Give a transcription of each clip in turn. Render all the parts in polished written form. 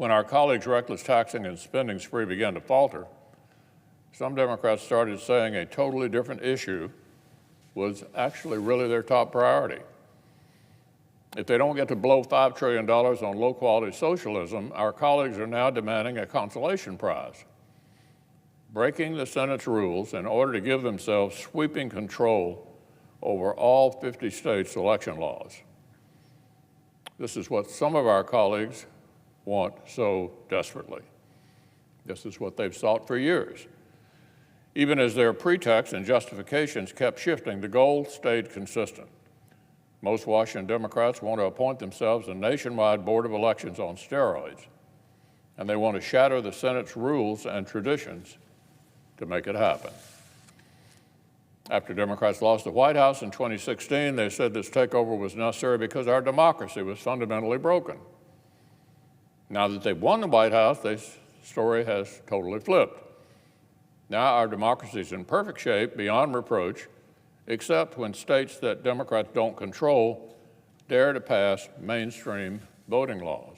When our colleagues' reckless taxing and spending spree began to falter, some Democrats started saying a totally different issue was actually really their top priority. If they don't get to blow $5 trillion on low-quality socialism, our colleagues are now demanding a consolation prize, breaking the Senate's rules in order to give themselves sweeping control over all 50 states' election laws. This is what some of our colleagues want so desperately. This is what they've sought for years. Even as their pretexts and justifications kept shifting, the goal stayed consistent. Most Washington Democrats want to appoint themselves a nationwide board of elections on steroids, and they want to shatter the Senate's rules and traditions to make it happen. After Democrats lost the White House in 2016, they said this takeover was necessary because our democracy was fundamentally broken. Now that they've won the White House, the story has totally flipped. Now our democracy is in perfect shape, beyond reproach, except when states that Democrats don't control dare to pass mainstream voting laws.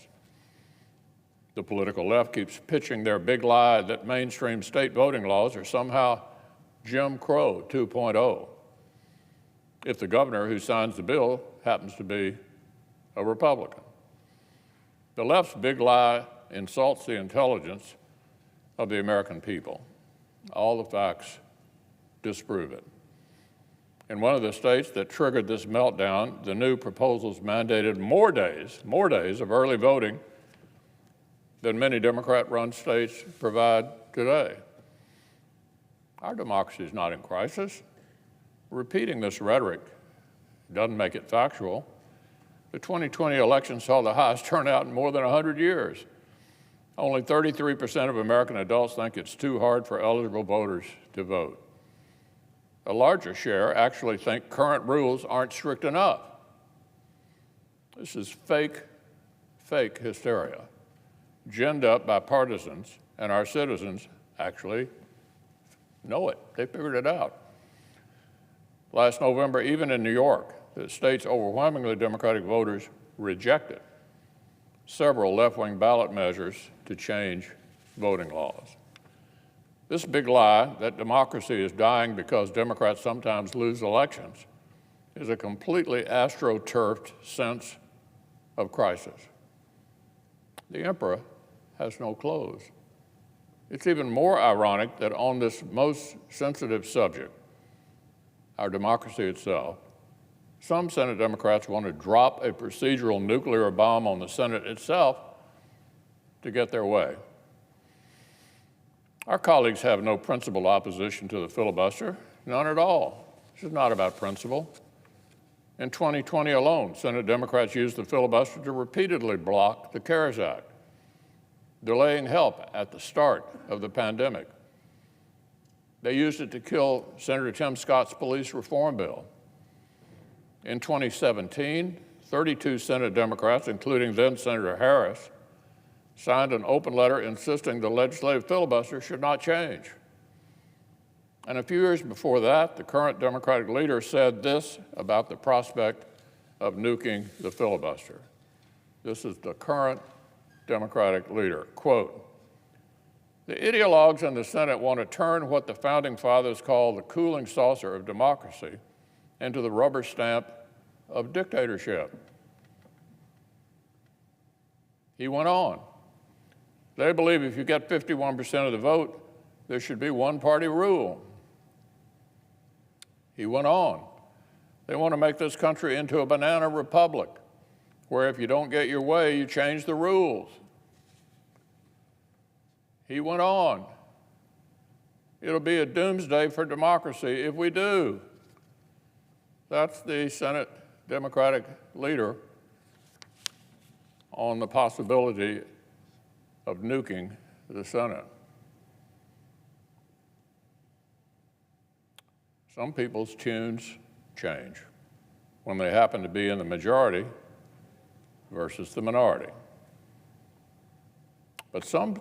The political left keeps pitching their big lie that mainstream state voting laws are somehow Jim Crow 2.0, if the governor who signs the bill happens to be a Republican. The left's big lie insults the intelligence of the American people. All the facts disprove it. In one of the states that triggered this meltdown, the new proposals mandated more days of early voting than many Democrat-run states provide today. Our democracy is not in crisis. Repeating this rhetoric doesn't make it factual. The 2020 election saw the highest turnout in more than 100 years. Only 33% of American adults think it's too hard for eligible voters to vote. A larger share actually think current rules aren't strict enough. This is fake hysteria, ginned up by partisans, and our citizens actually know it. They figured it out. Last November, even in New York, the state's overwhelmingly Democratic voters rejected several left-wing ballot measures to change voting laws. This big lie that democracy is dying because Democrats sometimes lose elections is a completely astroturfed sense of crisis. The emperor has no clothes. It's even more ironic that on this most sensitive subject, our democracy itself, some Senate Democrats want to drop a procedural nuclear bomb on the Senate itself to get their way. Our colleagues have no principled opposition to the filibuster, none at all. This is not about principle. In 2020 alone, Senate Democrats used the filibuster to repeatedly block the CARES Act, delaying help at the start of the pandemic. They used it to kill Senator Tim Scott's police reform bill. In 2017, 32 Senate Democrats, including then Senator Harris, signed an open letter insisting the legislative filibuster should not change. And a few years before that, the current Democratic leader said this about the prospect of nuking the filibuster. This is the current Democratic leader, quote, "The ideologues in the Senate want to turn what the founding fathers called the cooling saucer of democracy into the rubber stamp of dictatorship." He went on. They believe if you get 51% of the vote, there should be one-party rule. He went on. They want to make this country into a banana republic, where if you don't get your way, you change the rules. He went on. It'll be a doomsday for democracy if we do. That's the Senate Democratic leader on the possibility of nuking the Senate. Some people's tunes change when they happen to be in the majority versus the minority. But some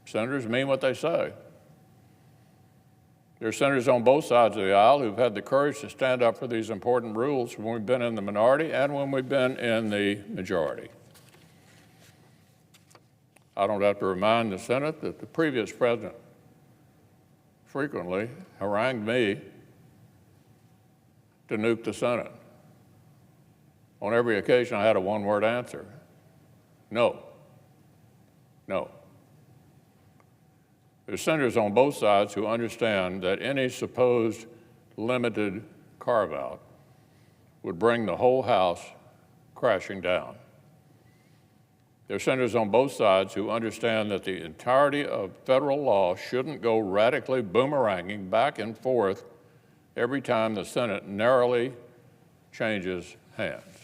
senators mean what they say. There are senators on both sides of the aisle who've had the courage to stand up for these important rules when we've been in the minority and when we've been in the majority. I don't have to remind the Senate that the previous president frequently harangued me to nuke the Senate. On every occasion, I had a one-word answer: no, no. There's senators on both sides who understand that any supposed limited carve-out would bring the whole House crashing down. There are senators on both sides who understand that the entirety of federal law shouldn't go radically boomeranging back and forth every time the Senate narrowly changes hands.